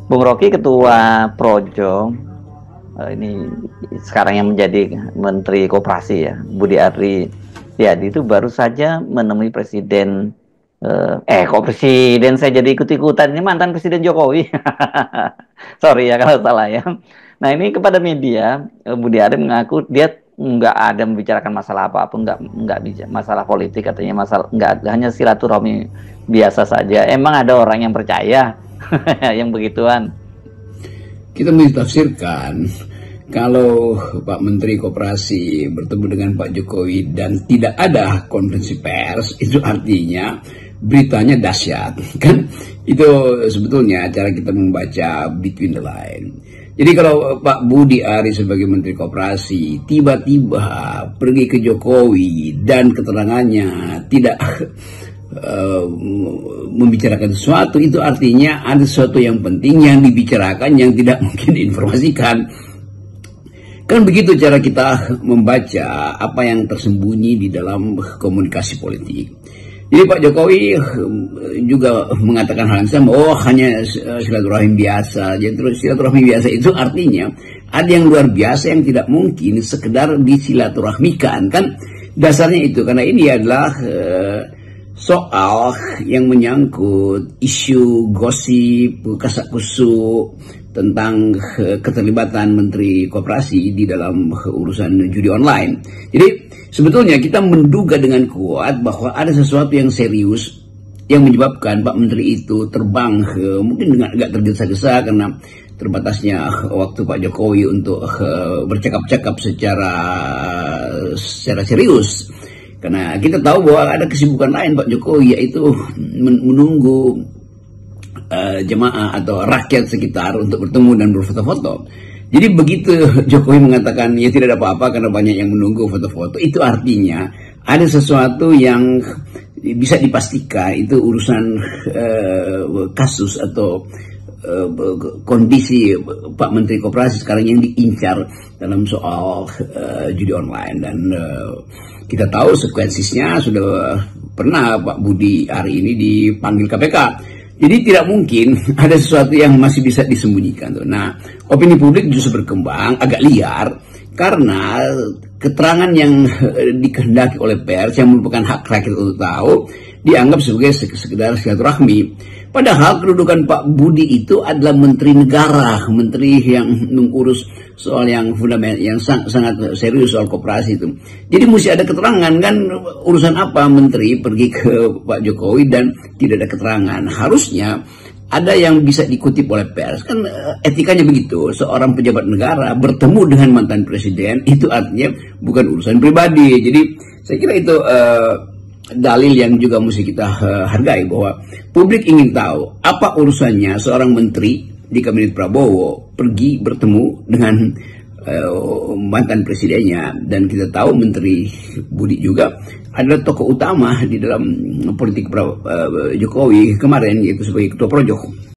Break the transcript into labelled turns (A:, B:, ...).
A: Bung Rocky ketua Projo, ini sekarang yang menjadi Menteri Koperasi ya, Budi Ari Setiadi itu baru saja menemui Presiden kok Presiden saya jadi ikut-ikutan, ini mantan Presiden Jokowi. Sorry ya kalau salah ya. Nah ini kepada media, Budi Ari mengaku dia nggak ada membicarakan masalah apapun, nggak bicara masalah politik, katanya masalah nggak, hanya silaturahmi biasa saja. Emang ada orang yang percaya yang begituan?
B: Kita ditafsirkan kalau Pak Menteri Koperasi bertemu dengan Pak Jokowi dan tidak ada konferensi pers, itu artinya beritanya dahsyat, kan? Itu sebetulnya cara kita membaca between the line. Jadi kalau Pak Budi Ari sebagai Menteri Koperasi tiba-tiba pergi ke Jokowi dan keterangannya tidak membicarakan sesuatu, itu artinya ada sesuatu yang penting yang dibicarakan yang tidak mungkin diinformasikan. Kan begitu cara kita membaca apa yang tersembunyi di dalam komunikasi politik. Jadi Pak Jokowi juga mengatakan hal yang sama, oh hanya silaturahmi biasa. Jadi terus silaturahmi biasa itu artinya ada yang luar biasa yang tidak mungkin sekedar disilaturahmikan. Kan dasarnya itu, karena ini adalah soal yang menyangkut isu gosip, kasak-kusuk tentang keterlibatan Menteri Koperasi di dalam urusan judi online. Jadi sebetulnya kita menduga dengan kuat bahwa ada sesuatu yang serius yang menyebabkan Pak Menteri itu terbang mungkin dengan agak tergesa-gesa karena terbatasnya waktu Pak Jokowi untuk bercakap-cakap secara serius. Karena kita tahu bahwa ada kesibukan lain Pak Jokowi, yaitu menunggu jemaah atau rakyat sekitar untuk bertemu dan berfoto-foto. Jadi begitu Jokowi mengatakan ya tidak ada apa-apa karena banyak yang menunggu foto-foto, itu artinya ada sesuatu yang bisa dipastikan itu urusan kasus atau kondisi Pak Menteri Koperasi sekarang yang diincar dalam soal judi online. Dan kita tahu sekuensisnya sudah pernah Pak Budi Ari ini dipanggil KPK. Jadi tidak mungkin ada sesuatu yang masih bisa disembunyikan. Nah, opini publik justru berkembang agak liar karena keterangan yang dikehendaki oleh pers yang merupakan hak rakyat untuk tahu dianggap sebagai sekedar silaturahmi. Padahal kedudukan Pak Budi itu adalah menteri negara, menteri yang mengurus soal yang fundamental, yang sangat serius soal koperasi itu. Jadi mesti ada keterangan, kan urusan apa menteri pergi ke Pak Jokowi dan tidak ada keterangan. Harusnya ada yang bisa dikutip oleh pers, kan etikanya begitu. Seorang pejabat negara bertemu dengan mantan presiden itu artinya bukan urusan pribadi. Jadi saya kira itu dalil yang juga mesti kita hargai, bahwa publik ingin tahu apa urusannya seorang menteri di kabinet Prabowo pergi bertemu dengan mantan presidennya. Dan kita tahu Menteri Budi juga adalah tokoh utama di dalam politik Jokowi kemarin, yaitu sebagai ketua Projo.